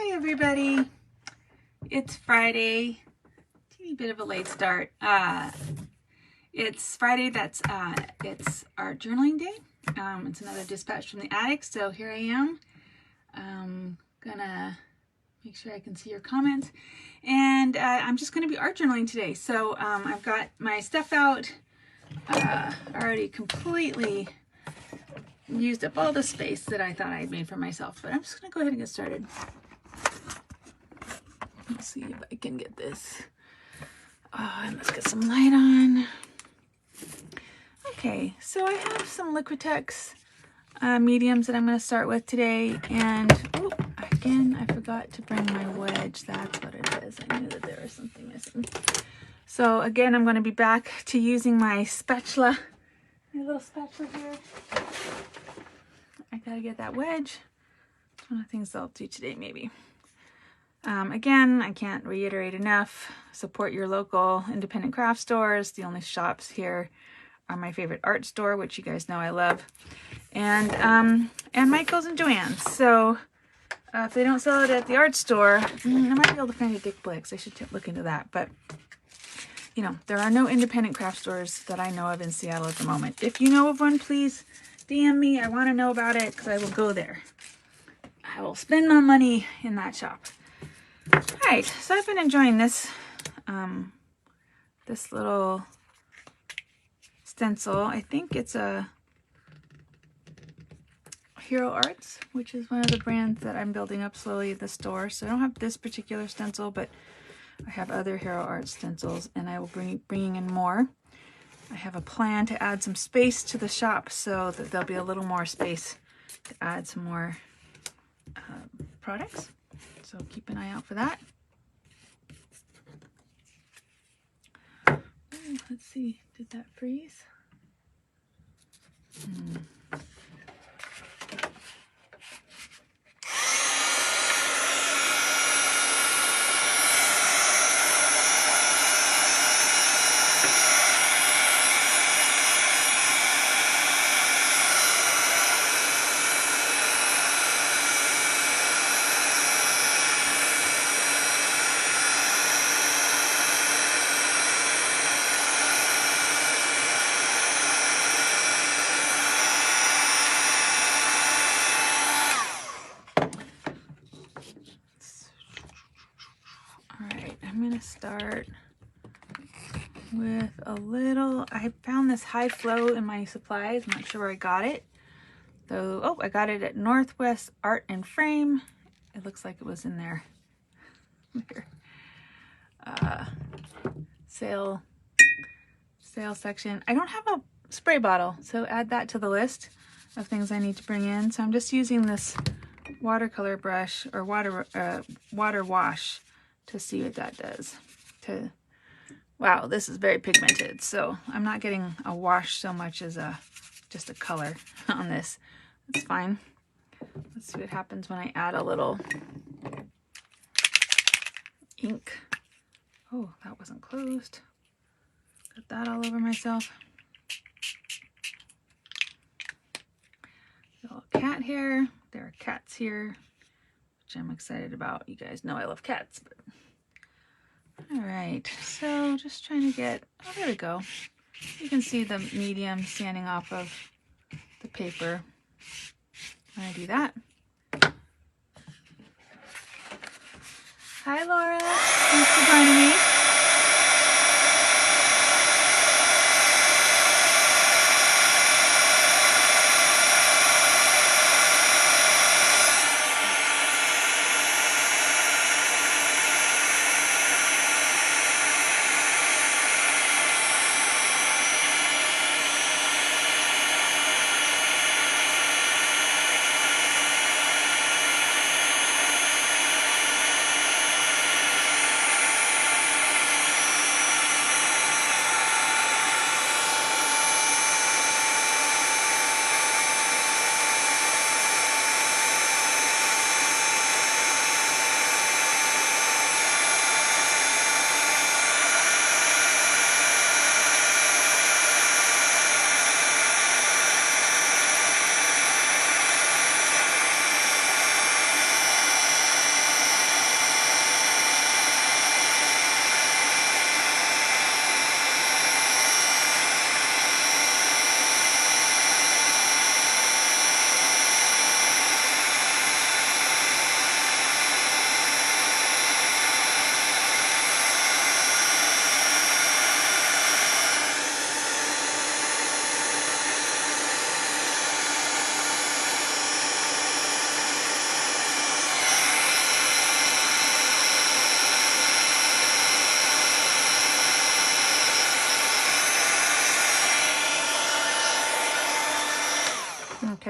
Hi everybody, it's Friday, teeny bit of a late start. It's Friday, it's our journaling day. It's another dispatch from the attic, so here I am. Gonna make sure I can see your comments, and I'm just gonna be art journaling today. So I've got my stuff out, already completely used up all the space that I thought I'd made for myself, but I'm just gonna go ahead and get started. Let's see if I can get this. And let's get some light on. Okay, so I have some Liquitex mediums that I'm going to start with today. And again, I forgot to bring my wedge. That's what it is. I knew that there was something missing. So again, I'm going to be back to using my spatula. My little spatula here. I got to get that wedge. It's one of the things I'll do today, maybe. Again, I can't reiterate enough, support your local independent craft stores. The only shops here are my favorite art store, which you guys know I love, and Michael's and Joann's. So if they don't sell it at the art store, I might be able to find a Dick Blick's. I should look into that. But, you know, there are no independent craft stores that I know of in Seattle at the moment. If you know of one, please DM me. I want to know about it because I will go there. I will spend my money in that shop. Alright, so I've been enjoying this this little stencil. I think it's a Hero Arts, which is one of the brands that I'm building up slowly at the store. So I don't have this particular stencil, but I have other Hero Arts stencils, and I will be bringing in more. I have a plan to add some space to the shop so that there'll be a little more space to add some more products. So keep an eye out for that. Ooh, let's see, did that freeze? Start with a little, I found this high flow in my supplies. I'm not sure where I got it. So, I got it at Northwest Art and Frame. It looks like it was in there. Here. Sale section. I don't have a spray bottle, so add that to the list of things I need to bring in. So I'm just using this watercolor brush or water wash to see what that does. Wow, this is very pigmented, so I'm not getting a wash so much as just a color on this. That's fine. Let's see what happens when I add a little ink. Oh, that wasn't closed. Got that all over myself. A little cat hair. There are cats here, which I'm excited about. You guys know I love cats. But all right, so just trying to get, oh, there we go. You can see the medium standing off of the paper when I do that. Hi, Laura. Thanks for joining me.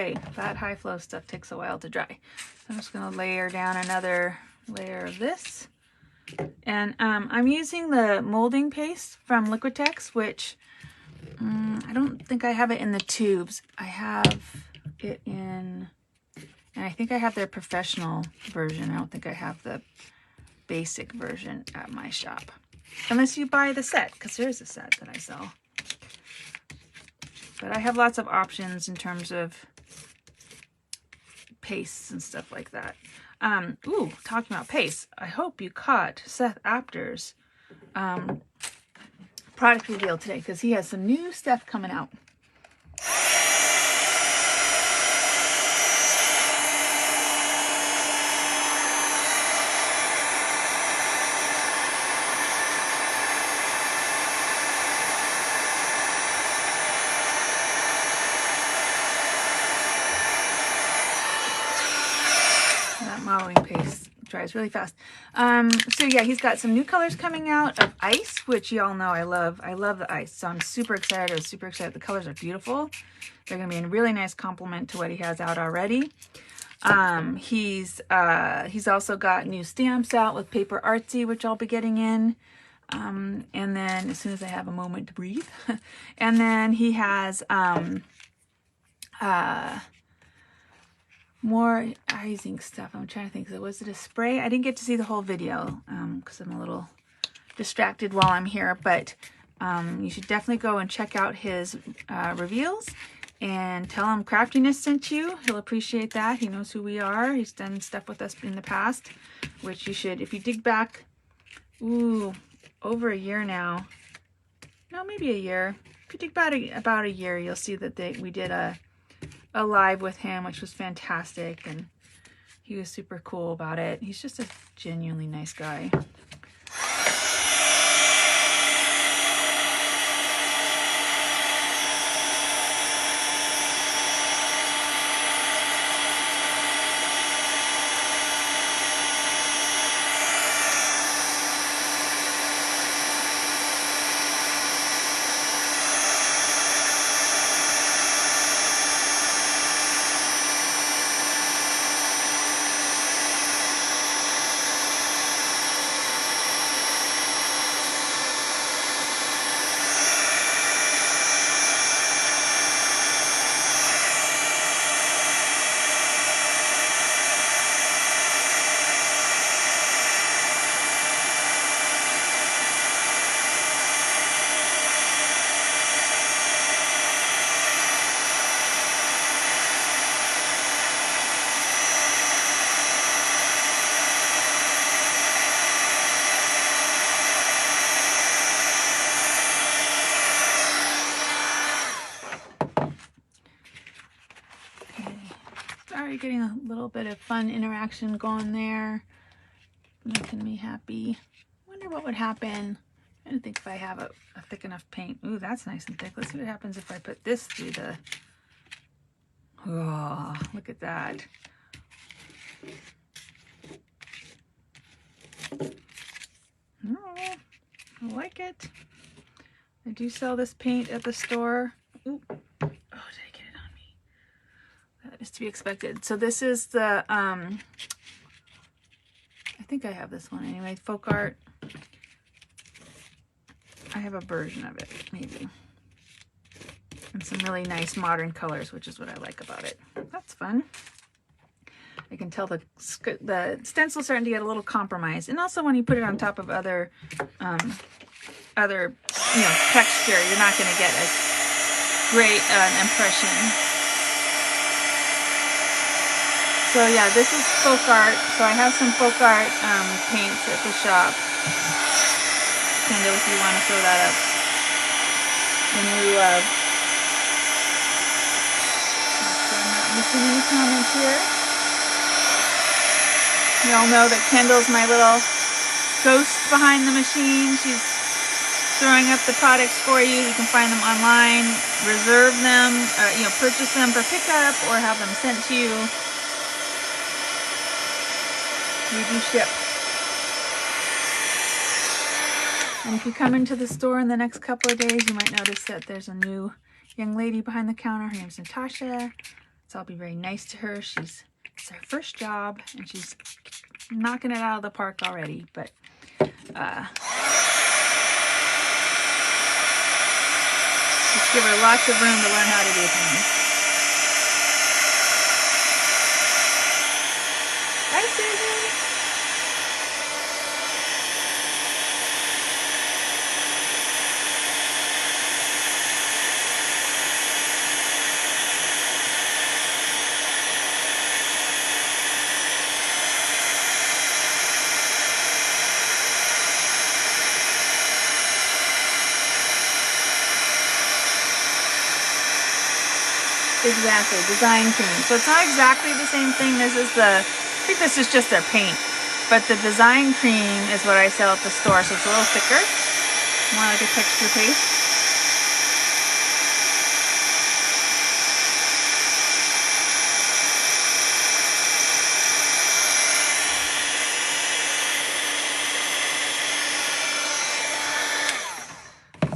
okay, that high flow stuff takes a while to dry. So I'm just gonna layer down another layer of this. And I'm using the molding paste from Liquitex, which I don't think I have it in the tubes. I have it in, and I think I have their professional version. I don't think I have the basic version at my shop. Unless you buy the set, because there is a set that I sell. But I have lots of options in terms of pastes and stuff like that. Ooh, talking about paste, I hope you caught Seth Apter's product reveal today, because he has some new stuff coming out. Modeling paste dries really fast. So yeah, he's got some new colors coming out of ice, which y'all know I love. I love the ice, so I'm super excited. I was super excited. The colors are beautiful. They're gonna be a really nice complement to what he has out already. He's also got new stamps out with Paper Artsy, which I'll be getting in. And then as soon as I have a moment to breathe. And then he has more icing stuff. I'm trying to think. So was it a spray? I didn't get to see the whole video because I'm a little distracted while I'm here. But you should definitely go and check out his reveals and tell him Craftiness sent you. He'll appreciate that. He knows who we are. He's done stuff with us in the past, which you should. If you dig back, ooh, over a year now. No, maybe a year. If you dig back about a year, you'll see that we did a live with him, which was fantastic, and he was super cool about it. He's just a genuinely nice guy. Getting a little bit of fun interaction going there, making me happy. Wonder what would happen. I don't think if I have a thick enough paint. Ooh, that's nice and thick. Let's see what happens if I put this through the. Oh, look at that. Oh, I like it. I do sell this paint at the store. Ooh. Is to be expected. So this is the I think I have this one anyway, folk art. I have a version of it, maybe. And some really nice modern colors, which is what I like about it. That's fun. I can tell the stencil's starting to get a little compromised. And also when you put it on top of other texture, you're not going to get as great an impression. So yeah, this is folk art. So I have some folk art paints at the shop. Kendall, if you want to throw that up in lieu of. So I'm not missing any comments here. You all know that Kendall's my little ghost behind the machine. She's throwing up the products for you. You can find them online, reserve them, purchase them for pickup, or have them sent to you. We do ship. And if you come into the store in the next couple of days, you might notice that there's a new young lady behind the counter. Her name's Natasha. So I'll be very nice to her. It's her first job, and she's knocking it out of the park already. But just give her lots of room to learn how to do things. Hi, Susan. Exactly, design cream. So it's not exactly the same thing. I think this is just their paint. But the design cream is what I sell at the store. So it's a little thicker, more like a texture paste.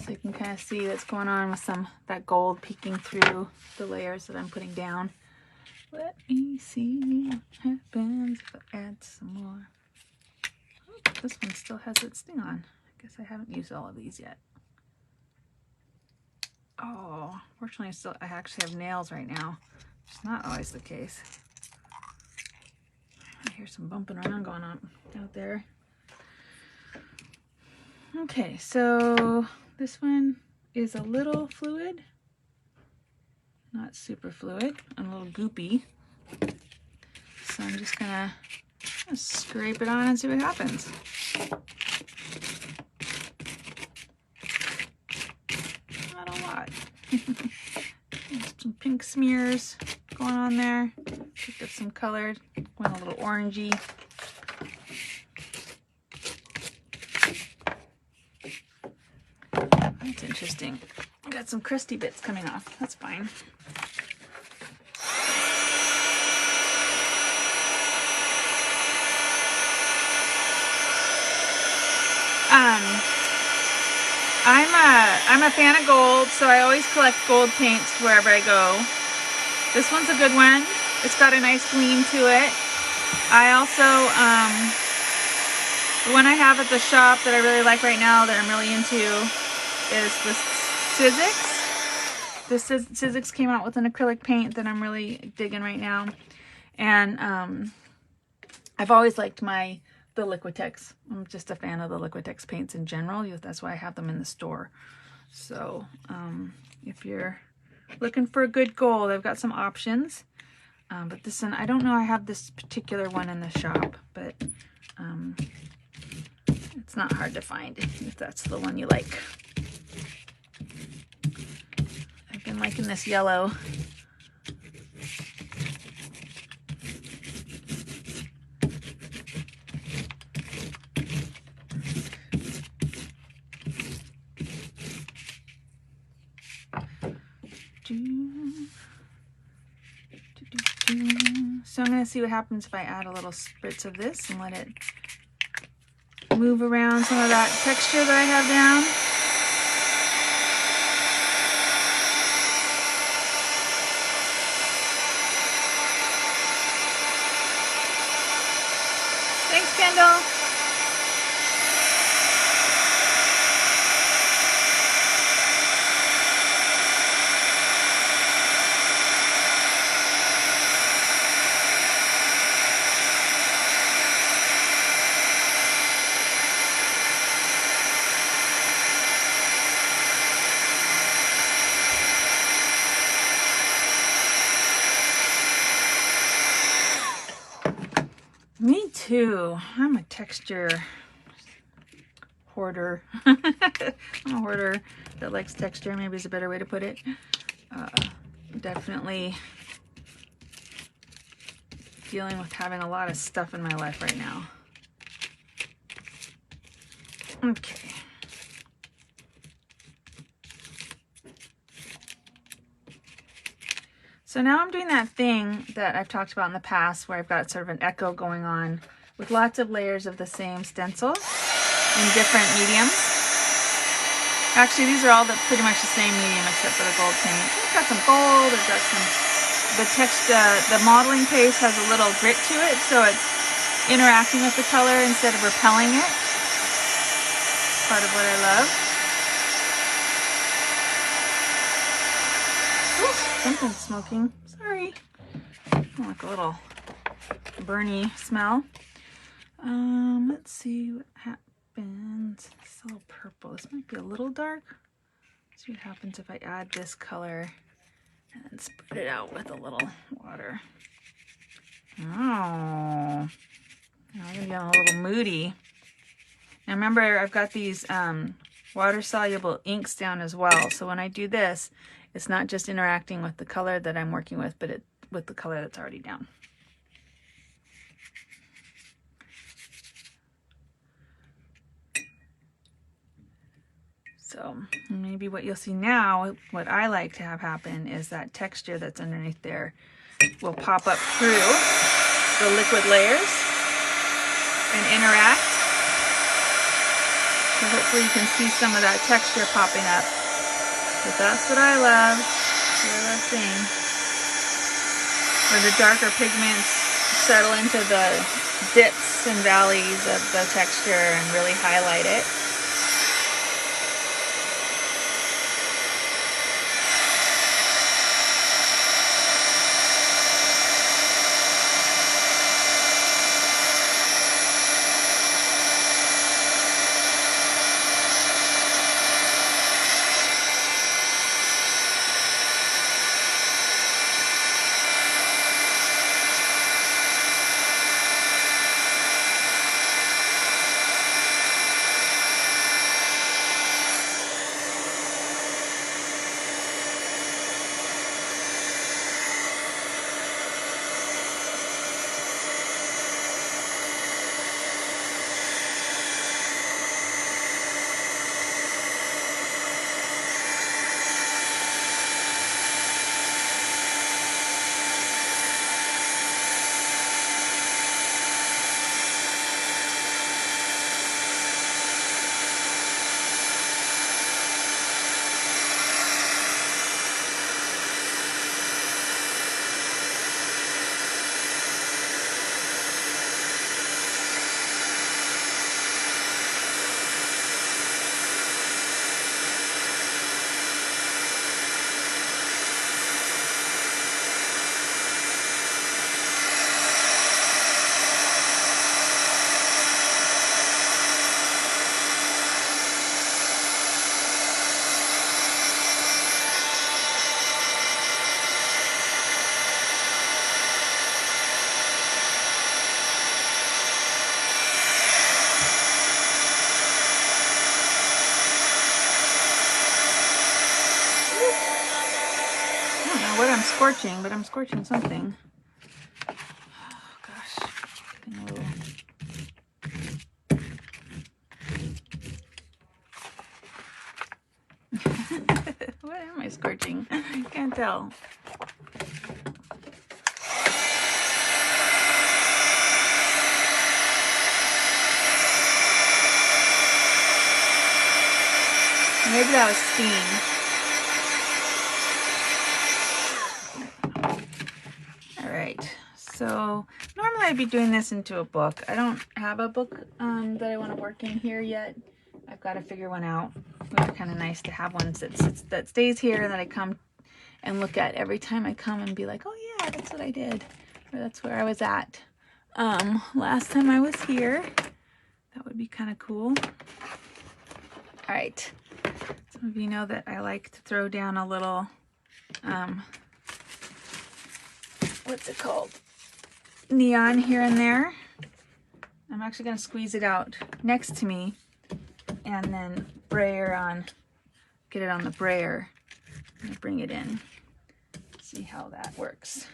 So you can kind of see what's going on with that gold peeking through the layers that I'm putting down. Let me see what happens if I add some more. Oh, this one still has its thing on. I guess I haven't used all of these yet. Oh, fortunately I actually have nails right now. It's not always the case. I hear some bumping around going on out there. Okay, so this one is a little fluid. Not super fluid, a little goopy. So I'm just gonna scrape it on and see what happens. Not a lot. Some pink smears going on there. Picked up some color, went a little orangey. That's interesting. Got some crusty bits coming off. That's fine. I'm a fan of gold, so I always collect gold paints wherever I go. This one's a good one. It's got a nice gleam to it. I also, the one I have at the shop that I really like right now that I'm really into is the Sizzix. The Sizzix came out with an acrylic paint that I'm really digging right now. And I've always liked the Liquitex. I'm just a fan of the Liquitex paints in general. That's why I have them in the store. So if you're looking for a good gold, I've got some options. But this one, I don't know I have this particular one in the shop, but it's not hard to find if that's the one you like. I've been liking this yellow. So I'm going to see what happens if I add a little spritz of this and let it move around some of that texture that I have down. Thanks, Kendall. Me too. I'm a texture hoarder. I'm a hoarder that likes texture, maybe is a better way to put it. Definitely dealing with having a lot of stuff in my life right now. Okay. So now I'm doing that thing that I've talked about in the past where I've got sort of an echo going on with lots of layers of the same stencil in different mediums. Actually, these are all pretty much the same medium except for the gold paint. I've got some gold, I've got some the modeling paste has a little grit to it, so it's interacting with the color instead of repelling it. Part of what I love. Ooh, something's smoking. Sorry. Like a little burny smell. Let's see what happens. It's a little purple. This might be a little dark. Let's see what happens if I add this color and then spread it out with a little water. Oh, now I'm getting a little moody. Now remember, I've got these water-soluble inks down as well. So when I do this, it's not just interacting with the color that I'm working with, but with the color that's already down. So maybe what you'll see now, what I like to have happen is that texture that's underneath there will pop up through the liquid layers and interact. So hopefully you can see some of that texture popping up. But that's what I love. What I love seeing. Where the darker pigments settle into the dips and valleys of the texture and really highlight it. What I'm scorching, but I'm scorching something. Oh gosh, getting a little... What am I scorching? I can't tell. Maybe that was steam. So normally I'd be doing this into a book. I don't have a book that I want to work in here yet. I've got to figure one out. It would be kind of nice to have one that stays here that I come and look at every time I come and be like, oh yeah, that's what I did, or that's where I was at last time I was here. That would be kind of cool. All right, some of you know that I like to throw down a little what's it called? Neon here and there. I'm actually going to squeeze it out next to me and then get it on the brayer and bring it in. See how that works.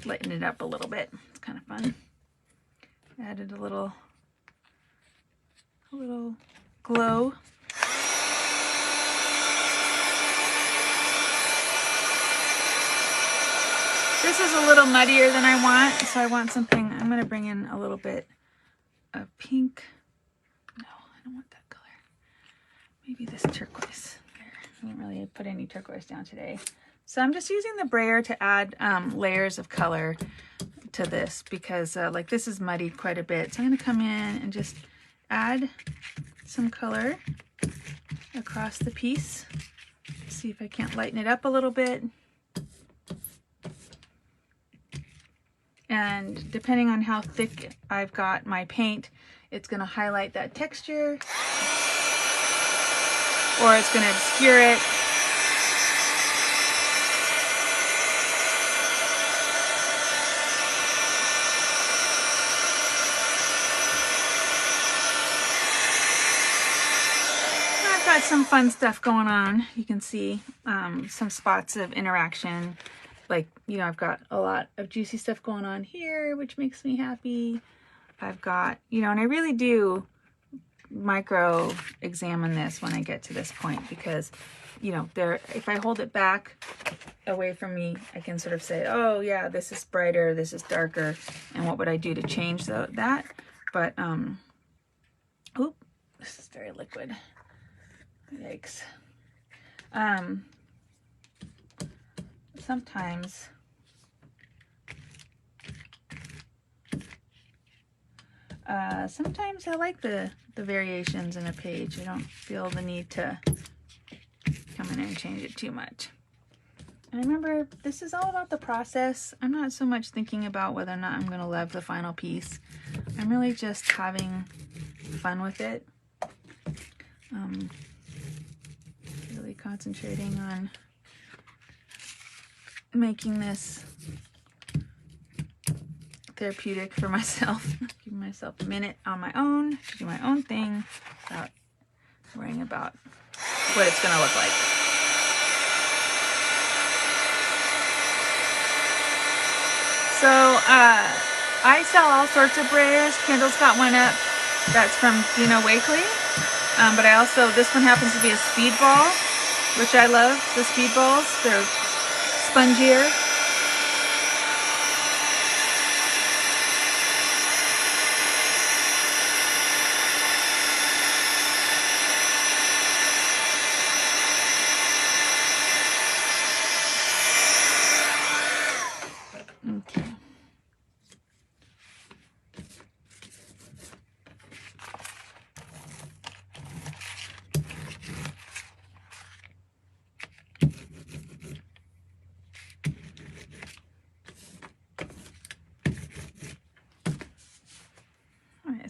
Lighten it up a little bit. It's kind of fun. Added a little glow. This is a little muddier than I want, so I want something. I'm going to bring in a little bit of pink. No, I don't want that color. Maybe this turquoise. There. I didn't really put any turquoise down today. So I'm just using the brayer to add layers of color to this because like this is muddied quite a bit. So I'm going to come in and just add some color across the piece. See if I can't lighten it up a little bit. And depending on how thick I've got my paint, it's going to highlight that texture or it's going to obscure it. I've got some fun stuff going on. You can see some spots of interaction. Like, you know, I've got a lot of juicy stuff going on here, which makes me happy. I've got, you know, and I really do micro examine this when I get to this point because, you know, if I hold it back away from me, I can sort of say, oh yeah, this is brighter, this is darker, and what would I do to change that? But, oop, this is very liquid. Yikes. Sometimes sometimes I like the variations in a page. I don't feel the need to come in and change it too much. And remember, this is all about the process. I'm not so much thinking about whether or not I'm going to love the final piece. I'm really just having fun with it. Really concentrating on making this therapeutic for myself. Giving myself a minute on my own to do my own thing without worrying about what it's going to look like. So I sell all sorts of brayers. Kendall's got one up that's from Dina Wakely. But I also, this one happens to be a speed ball, which I love. The speed balls, they're spongier. Okay.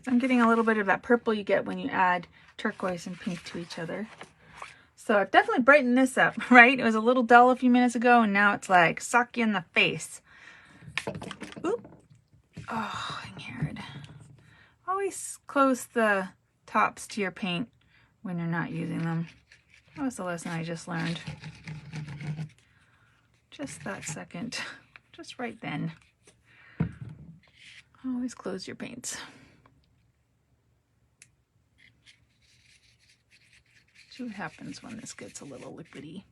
I'm getting a little bit of that purple you get when you add turquoise and pink to each other. So I've definitely brightened this up, right? It was a little dull a few minutes ago, and now it's like sock you in the face. Oop. Oh, hang-haired. Always close the tops to your paint when you're not using them. That was the lesson I just learned. Just that second. Just right then. Always close your paints. See what happens when this gets a little liquidy.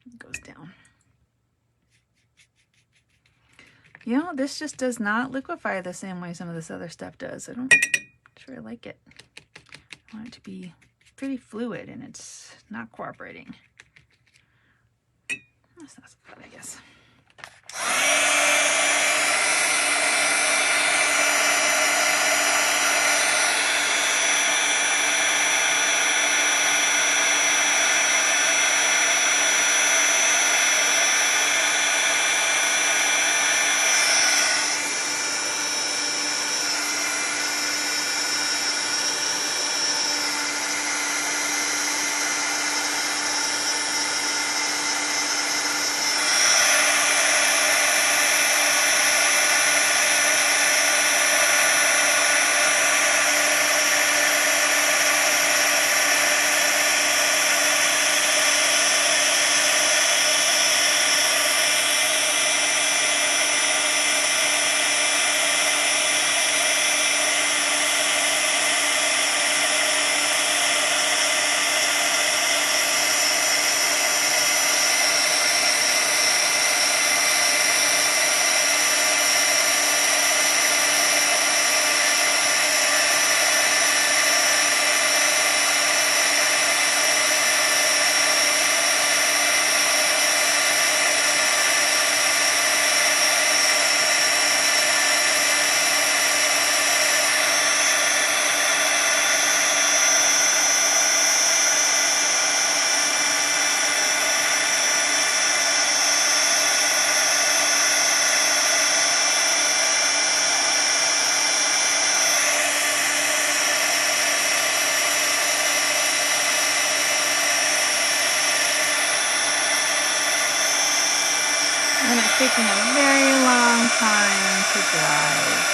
It goes down. You know, this just does not liquefy the same way some of this other stuff does. I don't sure like it. I want it to be pretty fluid, and it's not cooperating. That's not so bad, I guess. taking a very long time to dry.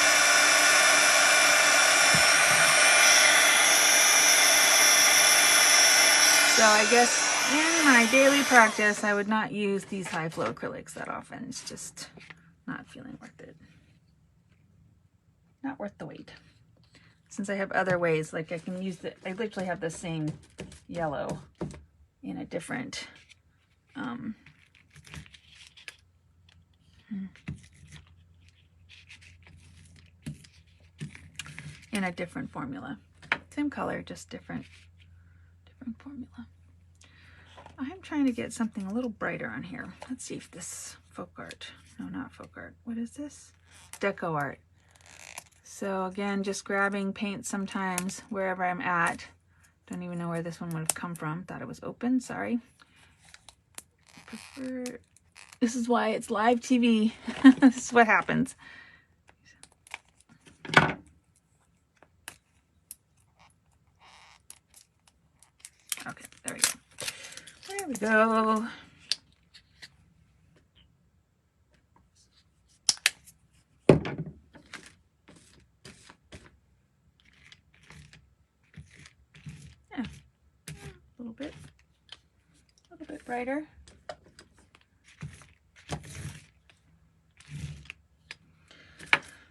So I guess in my daily practice, I would not use these high flow acrylics that often. It's just not feeling worth it. Not worth the wait. Since I have other ways, like I can use I literally have the same yellow in a different, formula. Same color, just different formula. I'm trying to get something a little brighter on here. Let's see if this folk art, no, not folk art. What is this? Deco art. So again, just grabbing paint sometimes wherever I'm at. Don't even know where this one would have come from. Thought it was open, sorry. This is why it's live TV. This is what happens. Okay, there we go. There we go. Yeah, a little bit brighter.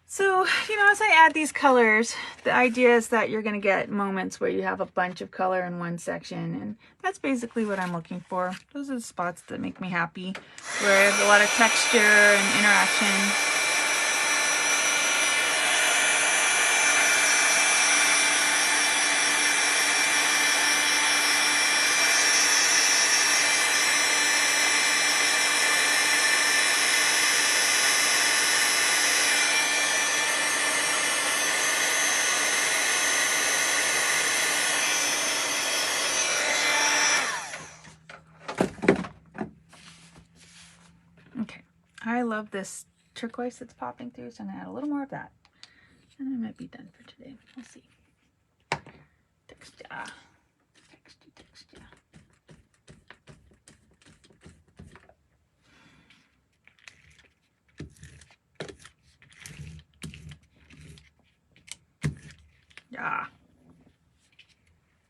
So, you know, as I add these colors, the idea is that you're going to get moments where you have a bunch of color in one section, and that's basically what I'm looking for. Those are the spots that make me happy, where I have a lot of texture and interaction. Okay, I love this turquoise that's popping through, so I'm going to add a little more of that. And I might be done for today. We'll see. Texture. Yeah.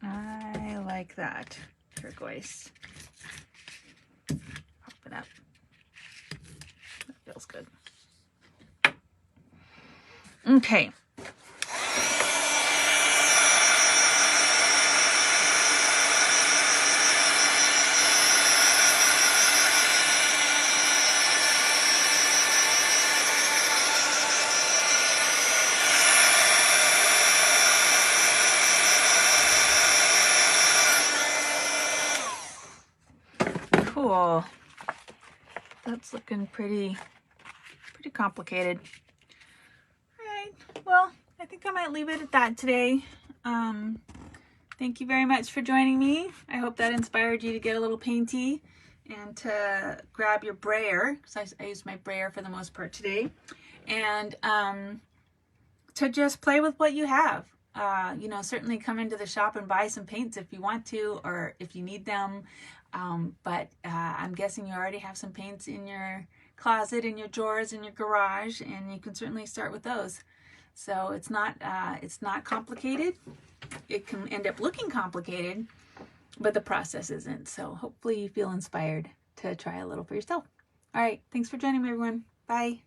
I like that turquoise. Pop it up. That feels good. Okay. Cool. That's looking pretty complicated. All right. Well, I think I might leave it at that today. Thank you very much for joining me. I hope that inspired you to get a little painty and to grab your brayer, because I used my brayer for the most part today, and to just play with what you have. You know, certainly come into the shop and buy some paints if you want to, or if you need them. But I'm guessing you already have some paints in your closet, in your drawers, in your garage, and you can certainly start with those. So it's not complicated. It can end up looking complicated, but the process isn't. So hopefully you feel inspired to try a little for yourself. All right, thanks for joining me, everyone. Bye.